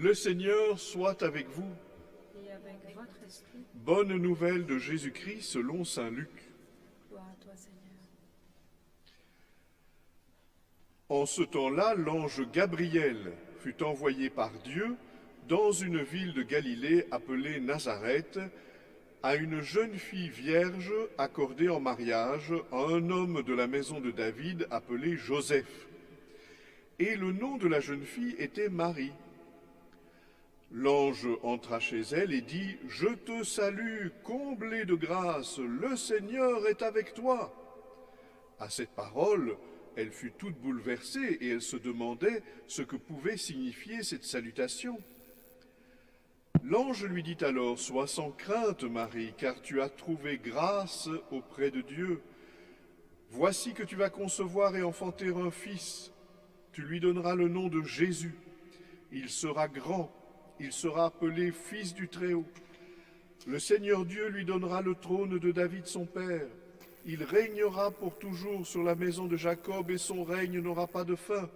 Le Seigneur soit avec vous. Et avec votre esprit, Bonne nouvelle de Jésus-Christ selon saint Luc. gloire à toi, Seigneur. En ce temps-là, l'ange Gabriel fut envoyé par Dieu dans une ville de Galilée appelée Nazareth, à une jeune fille vierge accordée en mariage à un homme de la maison de David appelé Joseph. Et le nom de la jeune fille était Marie. L'ange entra chez elle et dit « Je te salue, comblée de grâce, le Seigneur est avec toi. » À cette parole, elle fut toute bouleversée et elle se demandait ce que pouvait signifier cette salutation. L'ange lui dit alors « Sois sans crainte, Marie, car tu as trouvé grâce auprès de Dieu. Voici que tu vas concevoir et enfanter un fils. Tu lui donneras le nom de Jésus. Il sera grand. Il sera appelé Fils du Très-Haut. Le Seigneur Dieu lui donnera le trône de David son père. Il régnera pour toujours sur la maison de Jacob et son règne n'aura pas de fin. »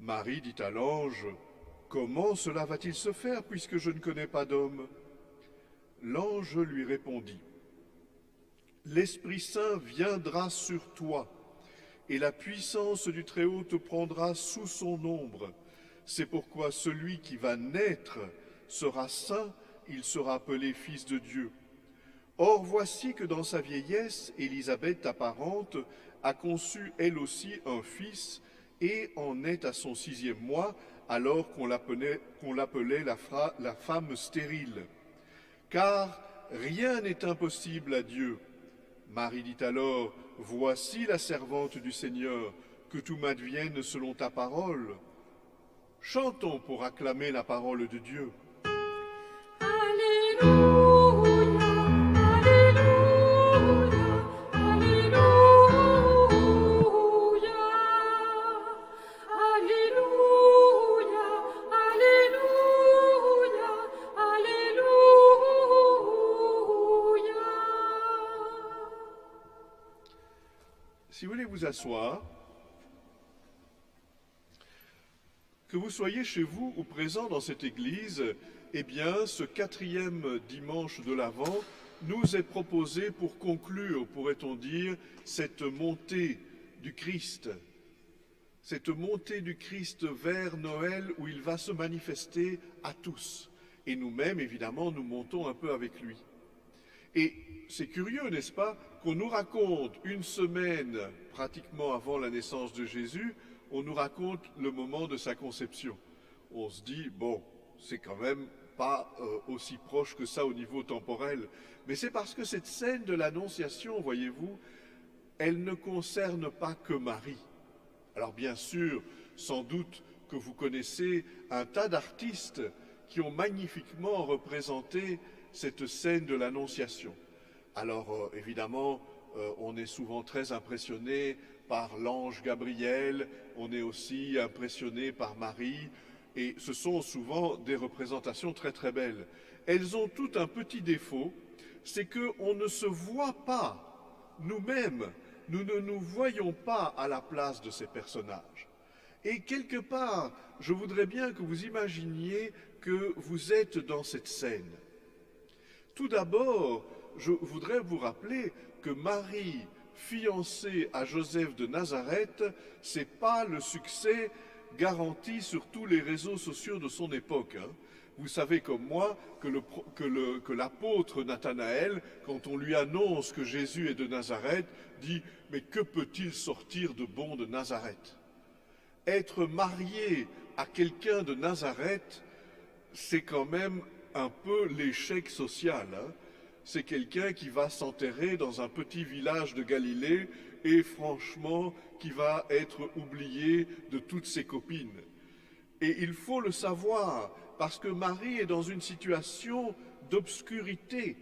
Marie dit à l'ange « Comment cela va-t-il se faire puisque je ne connais pas d'homme ?» L'ange lui répondit « L'Esprit Saint viendra sur toi et la puissance du Très-Haut te prendra sous son ombre. C'est pourquoi celui qui va naître sera saint, il sera appelé Fils de Dieu. Or voici que dans sa vieillesse, Élisabeth, ta parente, a conçu elle aussi un fils et en est à son 6e mois, alors qu'on l'appelait la femme stérile. Car rien n'est impossible à Dieu. Marie dit alors, « Voici la servante du Seigneur, que tout m'advienne selon ta parole. » Chantons pour acclamer la parole de Dieu. Alléluia, Alléluia, Alléluia, Alléluia, Alléluia, Alléluia. Si vous voulez vous asseoir, que vous soyez chez vous ou présent dans cette église, eh bien, ce 4e dimanche de l'Avent nous est proposé pour conclure, pourrait-on dire, cette montée du Christ vers Noël où il va se manifester à tous. Et nous-mêmes, évidemment, nous montons un peu avec lui. Et c'est curieux, n'est-ce pas, qu'on nous raconte une semaine pratiquement avant la naissance de Jésus, on nous raconte le moment de sa conception. On se dit, bon, c'est quand même pas aussi proche que ça au niveau temporel. Mais c'est parce que cette scène de l'Annonciation, voyez-vous, elle ne concerne pas que Marie. Alors bien sûr, sans doute que vous connaissez un tas d'artistes qui ont magnifiquement représenté cette scène de l'Annonciation. Alors évidemment, on est souvent très impressionné par l'ange Gabriel, on est aussi impressionné par Marie, et ce sont souvent des représentations très très belles. Elles ont tout un petit défaut, c'est qu'on ne se voit pas nous-mêmes, nous ne nous voyons pas à la place de ces personnages. Et quelque part, je voudrais bien que vous imaginiez que vous êtes dans cette scène. Tout d'abord, je voudrais vous rappeler que Marie, fiancée à Joseph de Nazareth, c'est pas le succès garanti sur tous les réseaux sociaux de son époque. Vous savez comme moi que l'apôtre Nathanaël, quand on lui annonce que Jésus est de Nazareth, dit « Mais que peut-il sortir de bon de Nazareth ?» Être marié à quelqu'un de Nazareth, c'est quand même un peu l'échec social. C'est quelqu'un qui va s'enterrer dans un petit village de Galilée et franchement qui va être oublié de toutes ses copines. Et il faut le savoir parce que Marie est dans une situation d'obscurité.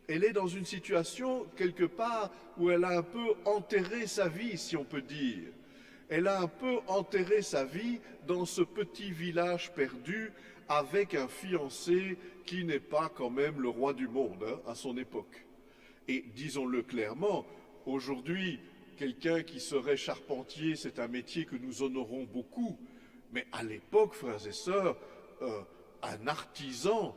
Elle est dans une situation quelque part où elle a un peu enterré sa vie, si on peut dire. Elle a un peu enterré sa vie dans ce petit village perdu avec un fiancé qui n'est pas quand même le roi du monde à son époque. Et disons-le clairement, aujourd'hui, quelqu'un qui serait charpentier, c'est un métier que nous honorons beaucoup. Mais à l'époque, frères et sœurs, un artisan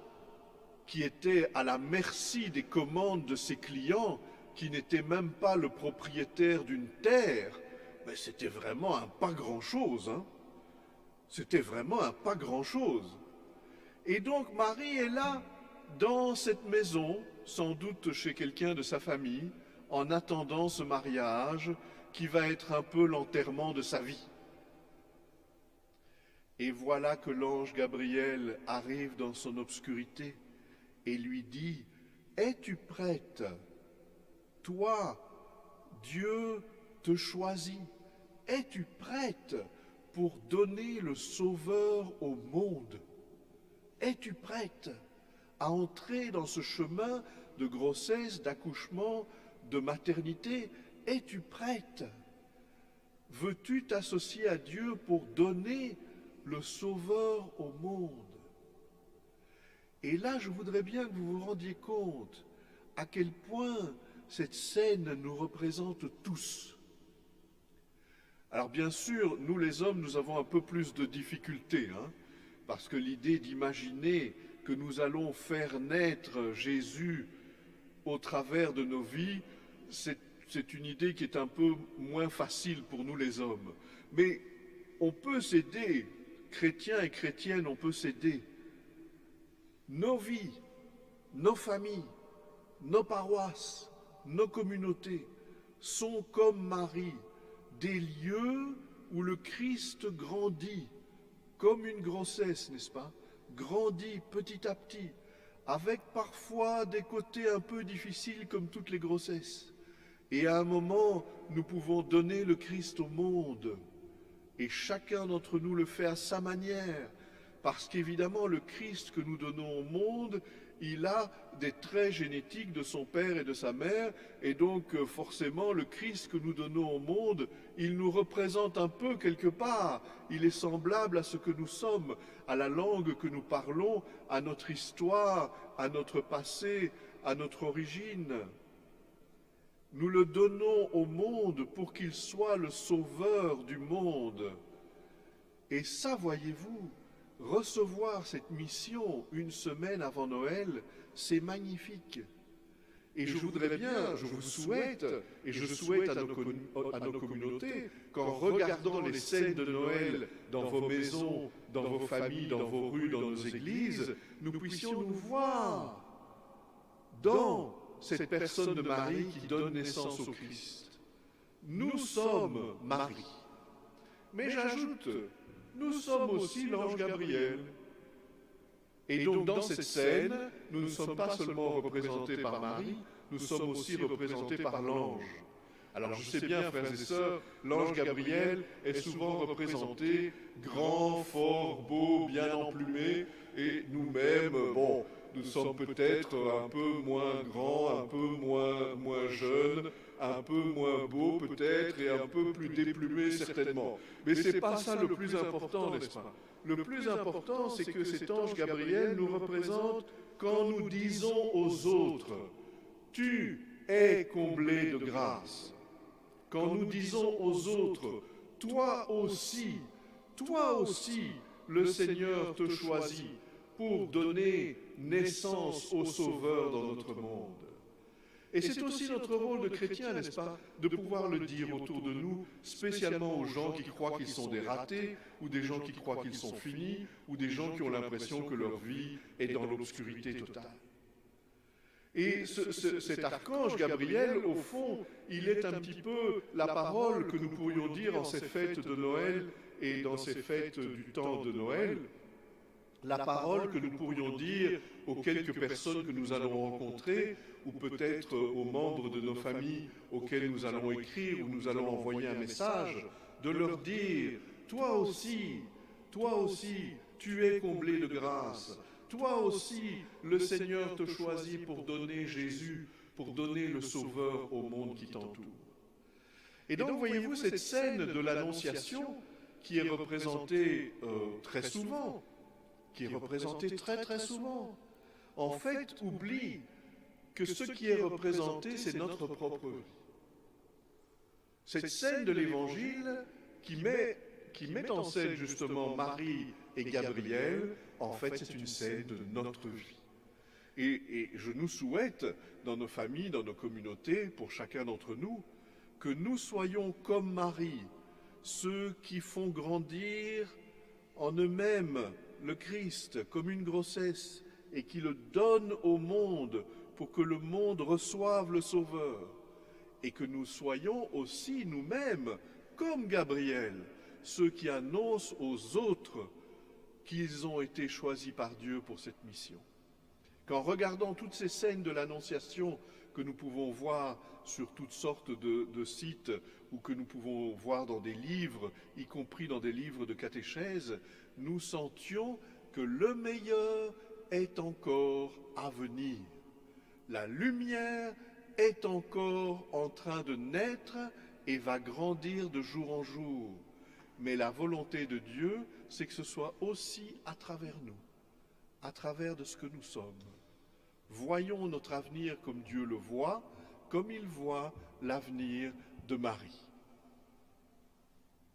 qui était à la merci des commandes de ses clients, qui n'était même pas le propriétaire d'une terre, mais c'était vraiment un pas grand-chose. Hein. C'était vraiment un pas grand-chose. Et donc Marie est là, dans cette maison, sans doute chez quelqu'un de sa famille, en attendant ce mariage qui va être un peu l'enterrement de sa vie. Et voilà que l'ange Gabriel arrive dans son obscurité et lui dit, « Es-tu prête? Toi, Dieu te choisit. Es-tu prête pour donner le Sauveur au monde? Es-tu prête à entrer dans ce chemin de grossesse, d'accouchement, de maternité? Es-tu prête? Veux-tu t'associer à Dieu pour donner le Sauveur au monde? » Et là, je voudrais bien que vous vous rendiez compte à quel point cette scène nous représente tous. Alors bien sûr, nous les hommes, nous avons un peu plus de difficultés, hein, parce que l'idée d'imaginer que nous allons faire naître Jésus au travers de nos vies, c'est une idée qui est un peu moins facile pour nous les hommes. Mais on peut s'aider, chrétiens et chrétiennes, on peut s'aider. Nos vies, nos familles, nos paroisses, nos communautés sont comme Marie, des lieux où le Christ grandit, comme une grossesse, n'est-ce pas? Grandit petit à petit, avec parfois des côtés un peu difficiles comme toutes les grossesses. Et à un moment, nous pouvons donner le Christ au monde. Et chacun d'entre nous le fait à sa manière. Parce qu'évidemment, le Christ que nous donnons au monde, il a des traits génétiques de son père et de sa mère, et donc forcément, le Christ que nous donnons au monde, il nous représente un peu quelque part. Il est semblable à ce que nous sommes, à la langue que nous parlons, à notre histoire, à notre passé, à notre origine. Nous le donnons au monde pour qu'il soit le sauveur du monde. Et ça, voyez-vous, recevoir cette mission une semaine avant Noël, c'est magnifique. Et je voudrais bien, je vous souhaite, et je souhaite à nos communautés, qu'en regardant les scènes de Noël dans vos maisons, dans vos familles, dans vos rues, dans nos églises, nous puissions nous voir dans cette personne de Marie qui donne naissance au Christ. Nous sommes Marie. Mais j'ajoute, nous sommes aussi l'ange Gabriel. Et donc dans cette scène, nous ne sommes pas seulement représentés par Marie, nous sommes aussi représentés par l'ange. Alors je sais bien, frères et sœurs, l'ange Gabriel est souvent représenté grand, fort, beau, bien emplumé, et nous-mêmes, bon, nous sommes peut-être un peu moins grands, un peu moins jeunes, un peu moins beaux peut-être, et un peu plus déplumés certainement. Mais ce n'est pas ça le plus important, n'est-ce pas? Le plus important, c'est que cet ange Gabriel nous représente quand nous disons aux autres « Tu es comblé de grâce ». Quand nous disons aux autres « Toi aussi, le Seigneur te choisit pour donner naissance au Sauveur dans notre monde ». Et c'est aussi notre rôle de chrétien, n'est-ce pas, de pouvoir le dire autour de nous, spécialement aux gens qui croient qu'ils sont des ratés, ou des gens qui croient qu'ils sont finis, ou des gens qui ont l'impression que leur vie est dans l'obscurité totale. Et cet archange Gabriel, au fond, il est un petit peu la parole que nous pourrions dire en ces fêtes de Noël et dans ces fêtes du temps de Noël, la parole que nous pourrions dire aux quelques personnes que nous allons rencontrer, ou peut-être aux membres de nos familles auxquels nous allons écrire ou nous allons envoyer un message, de leur dire « Toi aussi, tu es comblé de grâce. Toi aussi, le Seigneur te choisit pour donner Jésus, pour donner le Sauveur au monde qui t'entoure. » Et donc, voyez-vous, cette scène de l'Annonciation qui est représentée très souvent, très souvent, en fait, oublie que ce qui est représenté, c'est notre propre vie. Cette scène de l'Évangile qui met qui met en scène justement Marie et Gabriel, en fait c'est une scène de notre vie. Et je nous souhaite, dans nos familles, dans nos communautés, pour chacun d'entre nous, que nous soyons comme Marie, ceux qui font grandir en eux-mêmes le Christ comme une grossesse et qui le donnent au monde pour que le monde reçoive le Sauveur. Et que nous soyons aussi nous-mêmes comme Gabriel, ceux qui annoncent aux autres qu'ils ont été choisis par Dieu pour cette mission. Qu'en regardant toutes ces scènes de l'Annonciation que nous pouvons voir sur toutes sortes de sites ou que nous pouvons voir dans des livres, y compris dans des livres de catéchèse, nous sentions que le meilleur est encore à venir. La lumière est encore en train de naître et va grandir de jour en jour. Mais la volonté de Dieu, c'est que ce soit aussi à travers nous, à travers de ce que nous sommes. Voyons notre avenir comme Dieu le voit, comme il voit l'avenir de Marie.